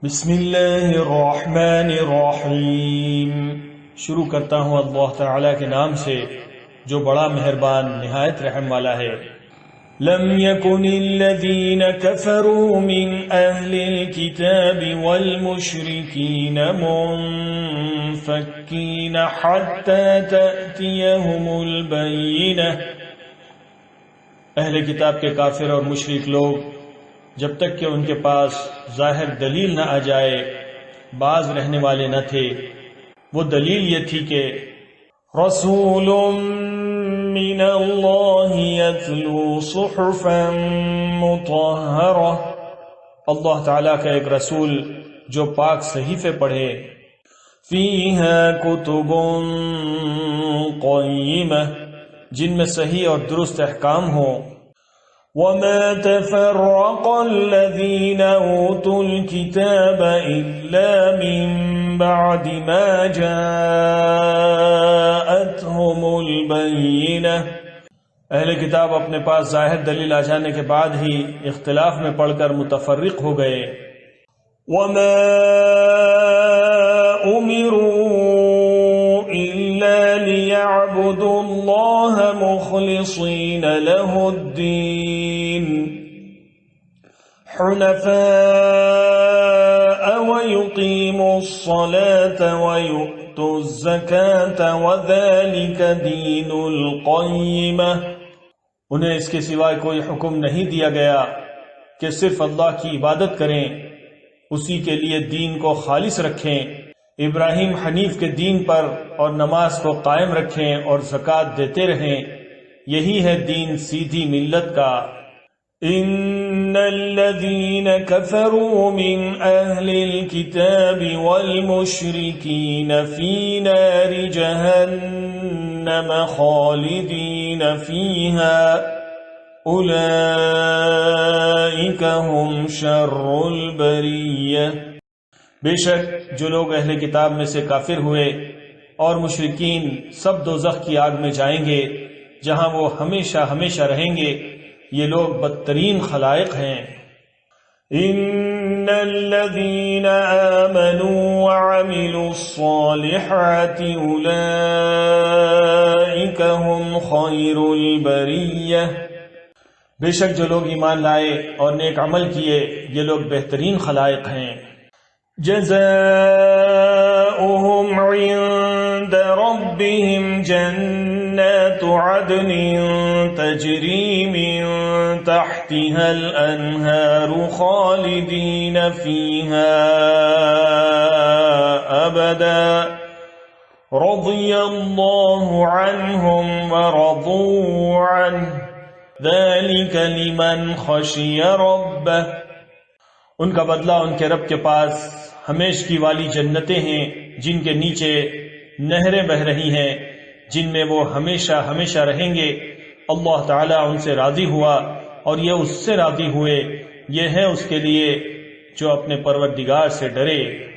بسم اللہ الرحمن الرحیم۔ شروع کرتا ہوں اللہ تعالیٰ کے نام سے جو بڑا مہربان نہایت رحم والا ہے۔ لم يكن الذين كفروا من أهل الكتاب والمشركين منفكين حتى تأتيهم البينة۔ اہل کتاب کے کافر اور مشرک لوگ جب تک کہ ان کے پاس ظاہر دلیل نہ آ جائے باز رہنے والے نہ تھے۔ وہ دلیل یہ تھی کہ رسول من اللہ یتلو صحفا مطہرہ، اللہ تعالیٰ کا ایک رسول جو پاک صحیفے پڑھے، فیہا کتب قیمہ، جن میں صحیح اور درست احکام ہوں۔ وَمَا تَفَرَّقَ الَّذِينَ أُوتُوا الْكِتَابَ إِلَّا مِن بَعْدِ مَا جَاءَتْهُمُ الْبَيِّنَةُ، اہل کتاب اپنے پاس ظاہر دلیل آ جانے کے بعد ہی اختلاف میں پڑھ کر متفرق ہو گئے۔ وَمَا أُمِرُوا إِلَّا لِيَعْبُدُوا اللَّهَ مُخْلِصِينَ لَهُ الدِّينَ حُنَفَاءَ وَيُقِيمُوا الصَّلَاةَ وَيُؤْتُوا الزَّكَاةَ وَذَلِكَ دِينُ الْقَيِّمَةِ، انہیں اس کے سوائے کوئی حکم نہیں دیا گیا کہ صرف اللہ کی عبادت کریں، اسی کے لیے دین کو خالص رکھیں، ابراہیم حنیف کے دین پر اور نماز کو قائم رکھیں اور زکوٰۃ دیتے رہیں، یہی ہے دین سیدھی ملت کا۔ ان الذين كفروا من اهل الكتاب والمشركين في نار جهنم خالدين فيها اولئك هم شر البرية، بے شک جو لوگ اہل کتاب میں سے کافر ہوئے اور مشرکین سب دوزخ کی آگ میں جائیں گے جہاں وہ ہمیشہ ہمیشہ رہیں گے، یہ لوگ بدترین خلائق ہیں۔ ان الذين آمنوا وعملوا الصالحات اولئك هم خير البرية، بے شک جو لوگ ایمان لائے اور نیک عمل کیے یہ لوگ بہترین خلائق ہیں۔ جزاؤهم عند ربهم جنات عدن تجري من تحتها الأنهار خالدين فيها أبدا رضي الله عنهم ورضوا عنه ذلك لمن خشي ربه، ان کا بدلہ ان کے رب کے پاس ہمیشگی والی جنتیں ہیں جن کے نیچے نہریں بہ رہی ہیں، جن میں وہ ہمیشہ ہمیشہ رہیں گے۔ اللہ تعالیٰ ان سے راضی ہوا اور یہ اس سے راضی ہوئے، یہ ہے اس کے لیے جو اپنے پروردگار سے ڈرے۔